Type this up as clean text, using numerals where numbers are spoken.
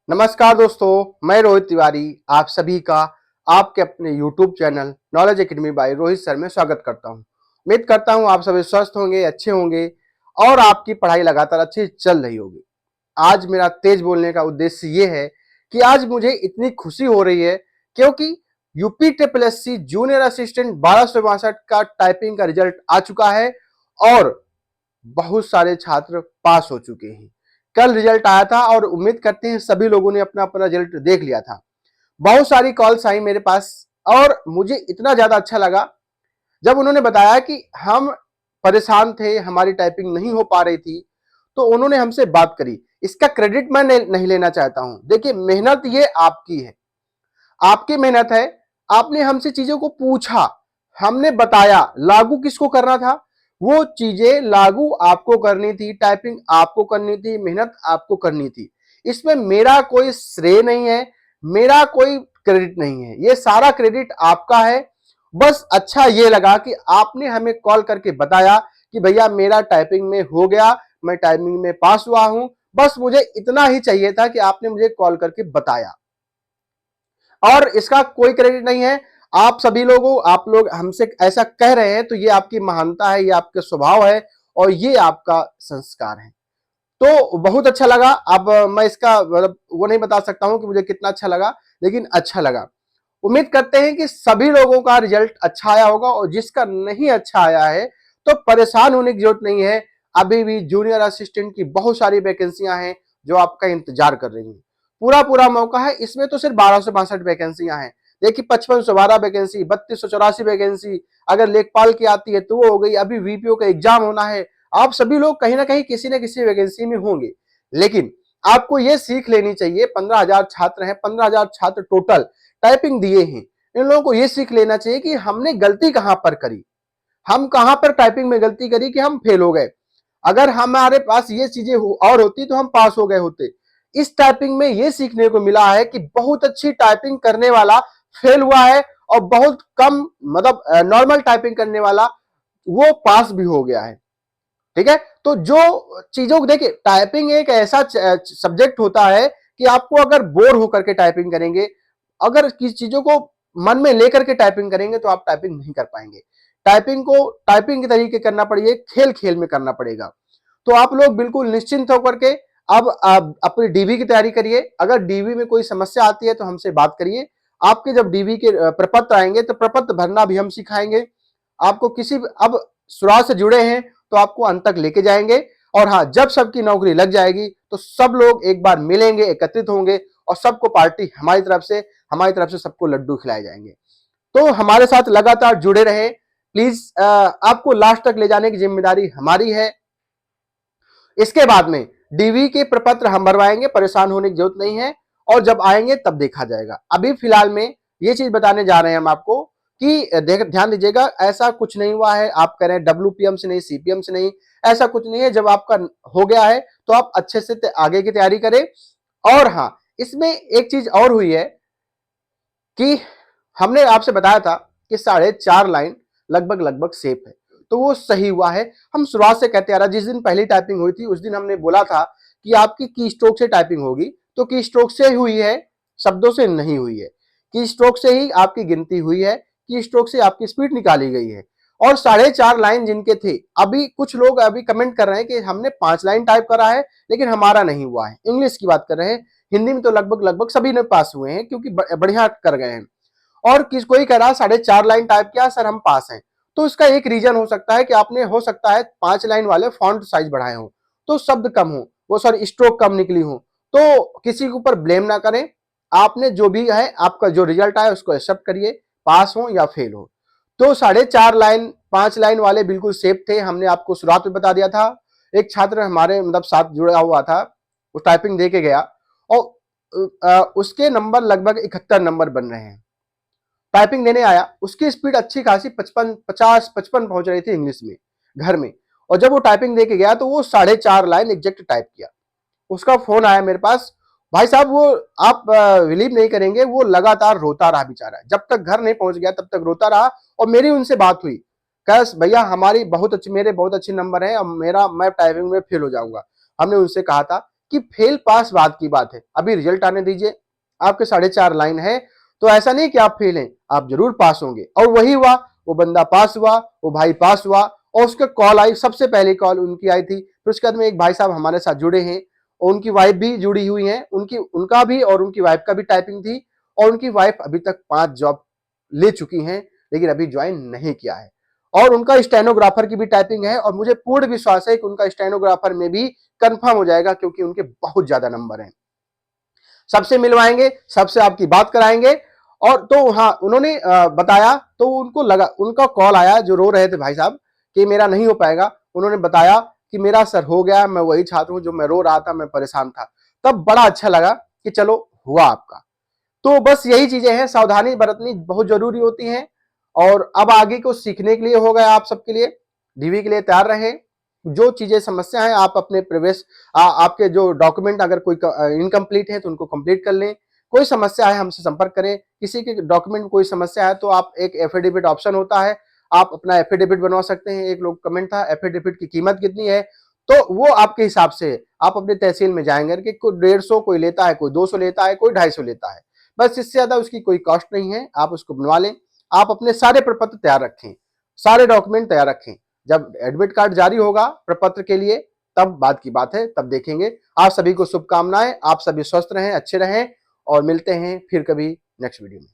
नमस्कार दोस्तों, मैं रोहित तिवारी आप सभी का आपके अपने YouTube channel knowledge academy by Rohit sir में स्वागत करता हूं। उम्मीद करता हूं आप सभी स्वस्थ होंगे, अच्छे होंगे और आपकी पढ़ाई लगातार अच्छी चल रही होगी। आज मेरा तेज बोलने का उद्देश्य ये है कि आज मुझे इतनी खुशी हो रही है क्योंकि UP triple SC junior assistant 1262 का टाइपिंग का रिजल्ट आ चुका है और बहुत सारे छात्र पास हो चुके हैं। कल रिजल्ट आया था और उम्मीद करते हैं सभी लोगों ने अपना अपना रिजल्ट देख लिया था। बहुत सारी कॉल्स आई मेरे पास और मुझे इतना ज्यादा अच्छा लगा जब उन्होंने बताया कि हम परेशान थे, हमारी टाइपिंग नहीं हो पा रही थी, तो उन्होंने हमसे बात करी। इसका क्रेडिट मैं नहीं लेना चाहता हूं। देखिए, मेहनत ये आपकी है, आपकी मेहनत है। आपने हमसे चीजों को पूछा, हमने बताया, लागू किसको करना था? वो चीजें लागू आपको करनी थी, टाइपिंग आपको करनी थी, मेहनत आपको करनी थी। इसमें मेरा कोई श्रेय नहीं है, मेरा कोई क्रेडिट नहीं है, ये सारा क्रेडिट आपका है। बस अच्छा ये लगा कि आपने हमें कॉल करके बताया कि भैया मेरा टाइपिंग में हो गया, मैं टाइपिंग में पास हुआ हूं। बस मुझे इतना ही चाहिए था कि आपने मुझे कॉल करके बताया और इसका कोई क्रेडिट नहीं है। आप सभी लोगों, आप लोग हमसे ऐसा कह रहे हैं तो ये आपकी महानता है, ये आपका स्वभाव है और ये आपका संस्कार है। तो बहुत अच्छा लगा। अब मैं इसका मतलब वो नहीं बता सकता हूं कि मुझे कितना अच्छा लगा, लेकिन अच्छा लगा। उम्मीद करते हैं कि सभी लोगों का रिजल्ट अच्छा आया होगा और जिसका नहीं अच्छा आया है तो परेशान होने की जरूरत नहीं है। अभी भी जूनियर असिस्टेंट की बहुत सारी वैकेंसियां हैं जो आपका इंतजार कर रही हैं। पूरा पूरा मौका है। इसमें तो सिर्फ 1262 वैकेंसियां हैं। देखिए, 5512 वैकेंसी, 3284 वैकेंसी, अगर लेखपाल की आती है तो वो हो गई। अभी वीपीओ का एग्जाम होना है। आप सभी लोग कहीं ना कहीं किसी न किसी वैकेंसी में होंगे, लेकिन आपको ये सीख लेनी चाहिए। 15,000 छात्र हैं, 15,000 छात्र टोटल टाइपिंग दिए हैं। इन लोगों को यह सीख लेना चाहिए कि हमने गलती कहां पर करी, हम कहां पर टाइपिंग में गलती करी कि हम फेल हो गए। अगर हमारे पास ये चीजें और होती तो हम पास हो गए होते। इस टाइपिंग में यह सीखने को मिला है कि बहुत अच्छी टाइपिंग करने वाला फेल हुआ है और बहुत कम मतलब नॉर्मल टाइपिंग करने वाला वो पास भी हो गया है। ठीक है, तो जो चीजों को देखिए, टाइपिंग एक ऐसा सब्जेक्ट होता है कि आपको अगर बोर होकर के टाइपिंग करेंगे, अगर किसी चीजों को मन में लेकर के टाइपिंग करेंगे तो आप टाइपिंग नहीं कर पाएंगे। टाइपिंग को टाइपिंग के तरीके करना पड़ेगा, खेल खेल में करना पड़ेगा। तो आप लोग बिल्कुल निश्चिंत होकर के अब आप अपनी डीवी की तैयारी करिए। अगर डीवी में कोई समस्या आती है तो हमसे बात करिए। आपके जब डीवी के प्रपत्र आएंगे तो प्रपत्र भरना भी हम सिखाएंगे आपको। किसी अब शुरुआत से जुड़े हैं तो आपको अंत तक लेके जाएंगे। और हाँ, जब सबकी नौकरी लग जाएगी तो सब लोग एक बार मिलेंगे, एकत्रित होंगे और सबको पार्टी हमारी तरफ से सबको लड्डू खिलाए जाएंगे। तो हमारे साथ लगातार जुड़े रहे प्लीज। आपको लास्ट तक ले जाने की जिम्मेदारी हमारी है। इसके बाद में डीवी के प्रपत्र हम भरवाएंगे, परेशान होने की जरूरत नहीं है और जब आएंगे तब देखा जाएगा। अभी फिलहाल में ये चीज बताने जा रहे हैं हम आपको कि ध्यान दीजिएगा, ऐसा कुछ नहीं हुआ है। आप कह रहे हैं डब्ल्यूपीएम से नहीं, सीपीएम से नहीं, ऐसा कुछ नहीं है। जब आपका हो गया है तो आप अच्छे से आगे की तैयारी करें। और हाँ, इसमें एक चीज और हुई है कि हमने आपसे बताया था कि 4.5 लाइन लगभग लगभग सेफ है, तो वो सही हुआ है। हम शुरुआत से कहते आ रहा, जिस दिन पहली टाइपिंग हुई थी उस दिन हमने बोला था कि आपकी की स्ट्रोक से टाइपिंग होगी, तो की स्ट्रोक से हुई है, शब्दों से नहीं हुई है। की स्ट्रोक से ही आपकी गिनती हुई है, की स्ट्रोक से आपकी स्पीड निकाली गई है। और 4.5 लाइन जिनके थे, अभी कुछ लोग अभी कमेंट कर रहे हैं कि हमने 5 लाइन टाइप करा है लेकिन हमारा नहीं हुआ है। इंग्लिश की बात कर रहे हैं, हिंदी में तो लगभग लगभग सभी ने पास हुए हैं क्योंकि बढ़िया कर गए हैं। और कोई कह रहा 4.5 लाइन टाइप किया सर हम पास हैं। तो इसका एक रीजन हो सकता है कि आपने हो सकता है 5 लाइन वाले फॉन्ट साइज बढ़ाए हो, तो शब्द कम हो, वो सॉरी स्ट्रोक कम निकली हो। तो किसी के ऊपर ब्लेम ना करें। आपने जो भी है, आपका जो रिजल्ट आया उसको एक्सेप्ट करिए, पास हो या फेल हो। तो 4.5 लाइन 5 लाइन वाले बिल्कुल सेफ थे। हमने आपको शुरुआत में बता दिया था। एक छात्र हमारे मतलब साथ जुड़ा हुआ था, वो टाइपिंग दे के गया और उसके नंबर लगभग 71 नंबर बन रहे हैं। टाइपिंग देने आया, उसकी स्पीड अच्छी खासी 55 50 55 पहुंच रही थी इंग्लिश में घर में। और जब वो टाइपिंग दे के गया तो वो 4.5 लाइन एग्जैक्ट टाइप किया। उसका फोन आया मेरे पास, भाई साहब वो आप बिलीव नहीं करेंगे, वो लगातार रोता रहा बेचारा, जब तक घर नहीं पहुंच गया तब तक रोता रहा। और मेरी उनसे बात हुई, कह भैया हमारी बहुत अच्छी, मेरे बहुत अच्छे नंबर हैं और मैं टाइपिंग में फेल हो जाऊंगा। हमने उनसे कहा था कि फेल पास बात की बात है, अभी रिजल्ट आने दीजिए, आपके 4.5 लाइन है, तो ऐसा नहीं कि आप फेल हैं, आप जरूर पास होंगे। और वही हुआ, वो बंदा पास हुआ, वो भाई पास हुआ, और उसका कॉल आई, सबसे पहली कॉल उनकी आई थी। फिर उसके बाद में एक भाई साहब हमारे साथ जुड़े हैं, और उनकी वाइफ भी जुड़ी हुई है, उनका भी और उनकी वाइफ का भी टाइपिंग थी, और उनकी वाइफ अभी तक 5 जॉब ले चुकी हैं, लेकिन अभी ज्वाइन नहीं किया है। और उनका स्टेनोग्राफर की भी टाइपिंग है, और मुझे पूर्ण विश्वास है कि उनका स्टेनोग्राफर में भी कंफर्म हो जाएगा, क्योंकि उनके बहुत ज्यादा नंबर हैं। सबसे मिलवाएंगे, सबसे आपकी बात कराएंगे। और तो हाँ, उन्होंने बताया, तो उनको लगा, उनका कॉल आया, जो रो रहे थे भाई साहब कि मेरा नहीं हो पाएगा, उन्होंने बताया कि मेरा सर हो गया, मैं वही छात्र हूं जो मैं रो रहा था, मैं परेशान था। तब बड़ा अच्छा लगा कि चलो हुआ आपका। तो बस यही चीजें हैं, सावधानी बरतनी बहुत जरूरी होती हैं। और अब आगे को सीखने के लिए हो गया आप सबके लिए, डीवी के लिए तैयार रहें। जो चीजें समस्या है, आप अपने प्रवेश आपके जो डॉक्यूमेंट अगर कोई इनकम्प्लीट है तो उनको कंप्लीट कर लें। कोई समस्या है हमसे संपर्क करें, किसी के डॉक्यूमेंट में कोई समस्या है तो आप, एक एफिडेविट ऑप्शन होता है, आप अपना एफिडेविट बनवा सकते हैं। एक लोग कमेंट था, एफिडेविट की कीमत कितनी है, तो वो आपके हिसाब से आप अपने तहसील में जाएंगे कि कोई 150 कोई लेता है, कोई 200 लेता है, कोई 250 लेता है, बस इससे ज्यादा उसकी कोई कॉस्ट नहीं है, आप उसको बनवा लें। आप अपने सारे प्रपत्र तैयार रखें, सारे डॉक्यूमेंट तैयार रखें। जब एडमिट कार्ड जारी होगा प्रपत्र के लिए, तब बात की बात है, तब देखेंगे। आप सभी को शुभकामनाएं, आप सभी स्वस्थ रहें, अच्छे रहें, और मिलते हैं फिर कभी नेक्स्ट वीडियो में।